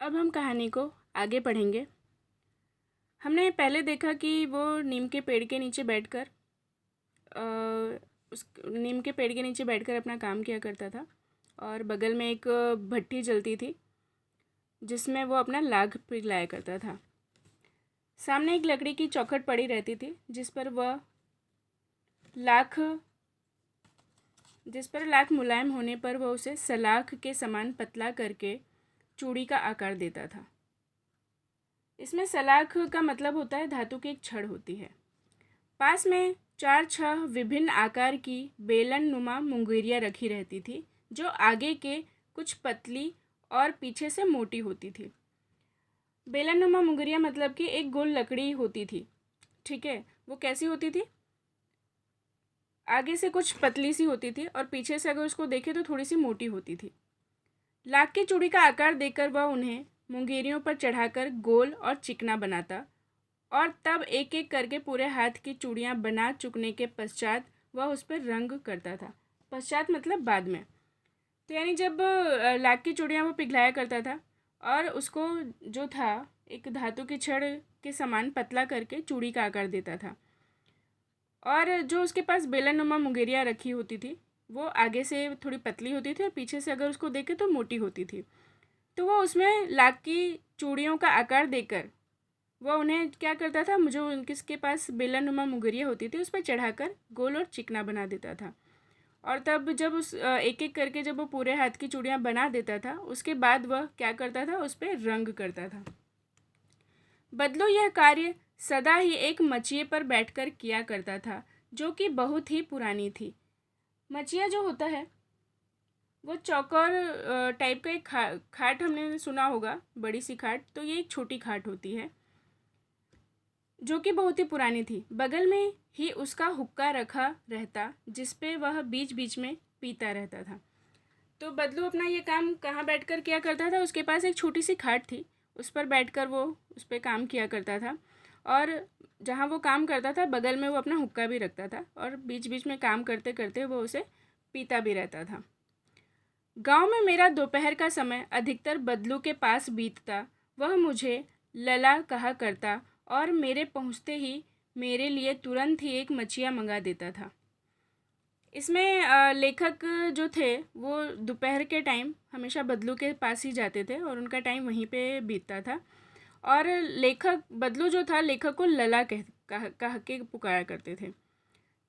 अब हम कहानी को आगे पढ़ेंगे। हमने पहले देखा कि वो नीम के पेड़ के नीचे बैठकर उस नीम के पेड़ के नीचे बैठकर अपना काम किया करता था और बगल में एक भट्टी जलती थी जिसमें वो अपना लाख पिघलाया करता था। सामने एक लकड़ी की चौखट पड़ी रहती थी जिस पर लाख मुलायम होने पर वह उसे सलाख के समान पतला करके चूड़ी का आकार देता था। इसमें सलाख का मतलब होता है धातु की एक छड़ होती है। पास में 4-6 विभिन्न आकार की बेलन नुमा मुंगेरियाँ रखी रहती थी जो आगे के कुछ पतली और पीछे से मोटी होती थी। बेलन नुमा मुंगेरियाँ मतलब कि एक गोल लकड़ी होती थी, ठीक है। वो कैसी होती थी? आगे से कुछ पतली सी होती थी और पीछे से अगर उसको देखें तो थोड़ी सी मोटी होती थी। लाख की चूड़ी का आकार देकर वह उन्हें मुंगेरियों पर चढ़ाकर गोल और चिकना बनाता और तब एक एक करके पूरे हाथ की चूड़ियाँ बना चुकने के पश्चात वह उस पर रंग करता था। पश्चात मतलब बाद में। तो यानी जब लाख की चूड़ियाँ वो पिघलाया करता था और उसको जो था एक धातु की छड़ के समान पतला करके चूड़ी का आकार देता था और जो उसके पास बेलन नुमा मुंगेरियाँ रखी होती थी वो आगे से थोड़ी पतली होती थी और पीछे से अगर उसको देखे तो मोटी होती थी। तो वो उसमें लाख की चूड़ियों का आकार देकर वह उन्हें क्या करता था, जो उनके पास बेलन नुमा मुंगेरियाँ होती थी उस पर चढ़ाकर गोल और चिकना बना देता था। और तब जब उस एक एक करके जब वो पूरे हाथ की चूड़ियाँ बना देता था उसके बाद वह क्या करता था, उस पर रंग करता था। बदलू यह कार्य सदा ही एक मचिए पर बैठकर किया करता था जो कि बहुत ही पुरानी थी। मचिया जो होता है वो चौकोर टाइप का एक खाट हमने सुना होगा, बड़ी सी खाट। तो ये एक छोटी खाट होती है जो कि बहुत ही पुरानी थी। बगल में ही उसका हुक्का रखा रहता जिस पे वह बीच बीच में पीता रहता था। तो बदलू अपना ये काम कहाँ बैठकर किया करता था, उसके पास एक छोटी सी खाट थी, उस पर बैठकर वो उस पर काम किया करता था और जहाँ वो काम करता था बगल में वो अपना हुक्का भी रखता था और बीच बीच में काम करते करते वो उसे पीता भी रहता था। गांव में मेरा दोपहर का समय अधिकतर बदलू के पास बीतता। वह मुझे लला कहा करता और मेरे पहुंचते ही मेरे लिए तुरंत ही एक मछिया मंगा देता था। इसमें लेखक जो थे वो दोपहर के टाइम हमेशा बदलू के पास ही जाते थे और उनका टाइम वहीं पे बीतता था। और लेखक बदलू जो था लेखक को लला कह के पुकारा करते थे,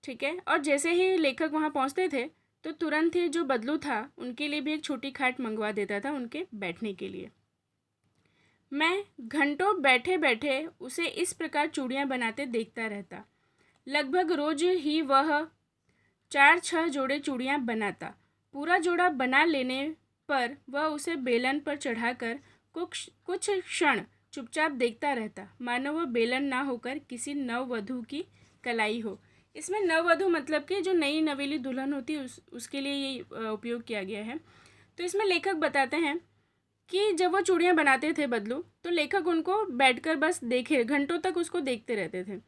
ठीक है। और जैसे ही लेखक वहाँ पहुँचते थे तो तुरंत ही जो बदलू था उनके लिए भी एक छोटी खाट मंगवा देता था उनके बैठने के लिए। मैं घंटों बैठे बैठे उसे इस प्रकार चूड़ियाँ बनाते देखता रहता। लगभग रोज ही वह 4-6 जोड़े चूड़ियाँ बनाता। पूरा जोड़ा बना लेने पर वह उसे बेलन पर चढ़ाकर कुछ क्षण चुपचाप देखता रहता, मानो वह बेलन ना होकर किसी नववधू की कलाई हो। इसमें नववधू मतलब कि जो नई नवेली दुल्हन होती है उसके लिए ये उपयोग किया गया है। तो इसमें लेखक बताते हैं कि जब वो चूड़ियाँ बनाते थे बदलू तो लेखक उनको बैठकर बस देखे घंटों तक उसको देखते रहते थे।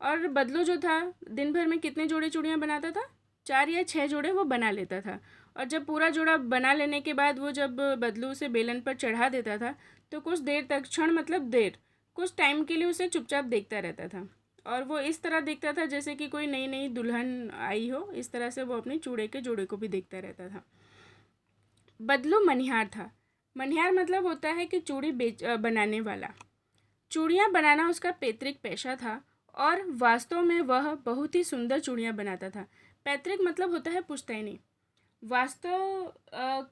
और बदलू जो था दिन भर में कितने जोड़े चूड़ियाँ बनाता था, 4 या 6 जोड़े वो बना लेता था। और जब पूरा जोड़ा बना लेने के बाद वो जब बदलू उसे बेलन पर चढ़ा देता था तो कुछ देर तक, क्षण मतलब देर, कुछ टाइम के लिए उसे चुपचाप देखता रहता था। और वो इस तरह देखता था जैसे कि कोई नई नई दुल्हन आई हो। इस तरह से वो अपने चूड़े के जोड़े को भी देखता रहता था। बदलू मनिहार था। मनिहार मतलब होता है कि चूड़ी बनाने वाला। चूड़ियाँ बनाना उसका पैतृक पेशा था और वास्तव में वह बहुत ही सुंदर चूड़ियाँ बनाता था। पैतृक मतलब होता है पुश्तैनी, वास्तव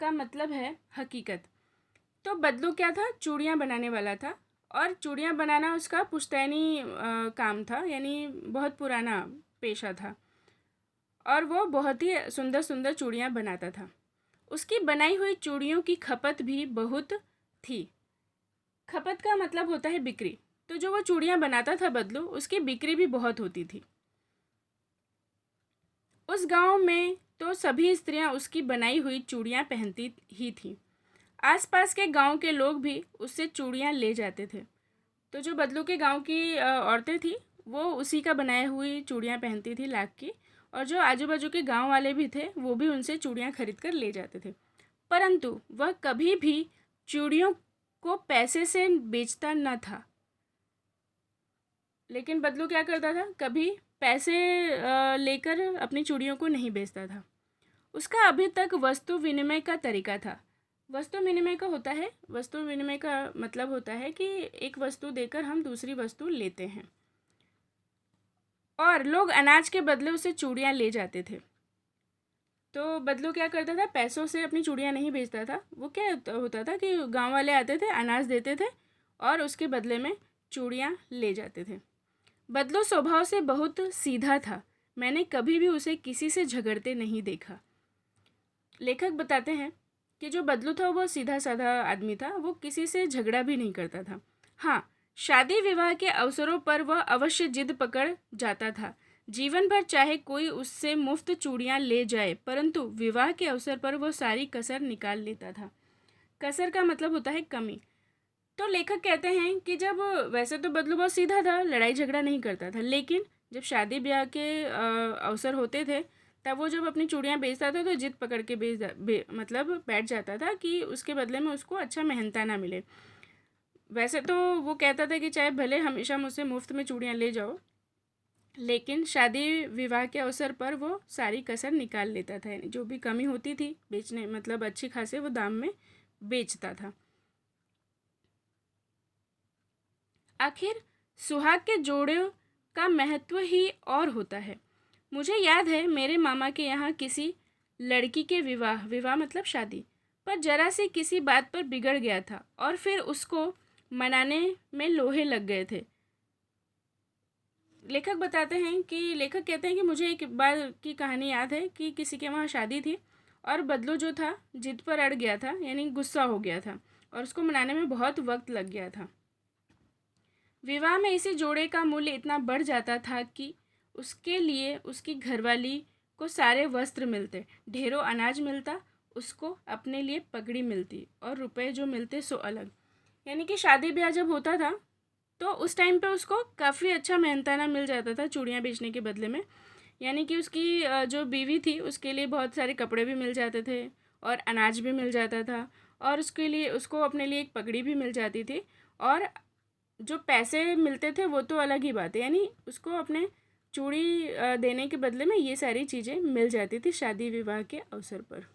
का मतलब है हकीकत। तो बदलू क्या था, चूड़ियाँ बनाने वाला था और चूड़ियाँ बनाना उसका पुश्तैनी काम था, यानी बहुत पुराना पेशा था और वो बहुत ही सुंदर सुंदर चूड़ियाँ बनाता था। उसकी बनाई हुई चूड़ियों की खपत भी बहुत थी। खपत का मतलब होता है बिक्री। तो जो वो चूड़ियाँ बनाता था बदलू, उसकी बिक्री भी बहुत होती थी। उस गांव में तो सभी स्त्रियां उसकी बनाई हुई चूड़ियाँ पहनती ही थीं। आसपास के गांव के लोग भी उससे चूड़ियाँ ले जाते थे। तो जो बदलू के गांव की औरतें थी वो उसी का बनाए हुई चूड़ियाँ पहनती थी लाख की, और जो आजू बाजू के गांव वाले भी थे वो भी उनसे चूड़ियाँ खरीद कर ले जाते थे। परंतु वह कभी भी चूड़ियों को पैसे से बेचता न था, लेकिन बदलू क्या करता था, कभी पैसे लेकर अपनी चूड़ियों को नहीं बेचता था। उसका अभी तक वस्तु विनिमय का तरीका था। वस्तु विनिमय का होता है, वस्तु विनिमय का मतलब होता है कि एक वस्तु देकर हम दूसरी वस्तु लेते हैं, और लोग अनाज के बदले उसे चूड़ियाँ ले जाते थे। तो बदलू क्या करता था, पैसों से अपनी चूड़ियाँ नहीं बेचता था। वो क्या होता था कि गांव वाले आते थे, अनाज देते थे और उसके बदले में चूड़ियाँ ले जाते थे। बदलू स्वभाव से बहुत सीधा था। मैंने कभी भी उसे किसी से झगड़ते नहीं देखा। लेखक बताते हैं कि जो बदलू था वो सीधा साधा आदमी था, वो किसी से झगड़ा भी नहीं करता था। हाँ, शादी विवाह के अवसरों पर वह अवश्य जिद पकड़ जाता था। जीवन भर चाहे कोई उससे मुफ्त चूड़ियाँ ले जाए, परंतु विवाह के अवसर पर वो सारी कसर निकाल लेता था। कसर का मतलब होता है कमी। तो लेखक कहते हैं कि जब वैसे तो बदलू बहुत सीधा था, लड़ाई झगड़ा नहीं करता था, लेकिन जब शादी ब्याह के अवसर होते थे तब वो जब अपनी चूड़ियाँ बेचता था तो जिद पकड़ के मतलब बैठ जाता था कि उसके बदले में उसको अच्छा मेहनताना मिले। वैसे तो वो कहता था कि चाहे भले हमेशा मुझसे मुफ्त में चूड़ियाँ ले जाओ, लेकिन शादी विवाह के अवसर पर वो सारी कसर निकाल लेता था, यानी जो भी कमी होती थी बेचने, मतलब अच्छी खासे वो दाम में बेचता था। आखिर सुहाग के जोड़े का महत्व ही और होता है। मुझे याद है मेरे मामा के यहाँ किसी लड़की के विवाह मतलब शादी पर जरा सी किसी बात पर बिगड़ गया था और फिर उसको मनाने में लोहे लग गए थे। लेखक कहते हैं कि मुझे एक बार की कहानी याद है कि किसी के वहाँ शादी थी और बदलू जो था जिद पर अड़ गया था, यानी गुस्सा हो गया था और उसको मनाने में बहुत वक्त लग गया था। विवाह में इसी जोड़े का मूल्य इतना बढ़ जाता था कि उसके लिए उसकी घरवाली को सारे वस्त्र मिलते, ढेरों अनाज मिलता, उसको अपने लिए पगड़ी मिलती और रुपए जो मिलते सो अलग। यानी कि शादी ब्याह जब होता था तो उस टाइम पे उसको काफ़ी अच्छा मेहनताना मिल जाता था चूड़ियाँ बेचने के बदले में। यानी कि उसकी जो बीवी थी उसके लिए बहुत सारे कपड़े भी मिल जाते थे और अनाज भी मिल जाता था और उसके लिए उसको अपने लिए एक पगड़ी भी मिल जाती थी, और जो पैसे मिलते थे वो तो अलग ही बात है, यानी उसको अपने चूड़ी देने के बदले में ये सारी चीज़ें मिल जाती थी शादी विवाह के अवसर पर।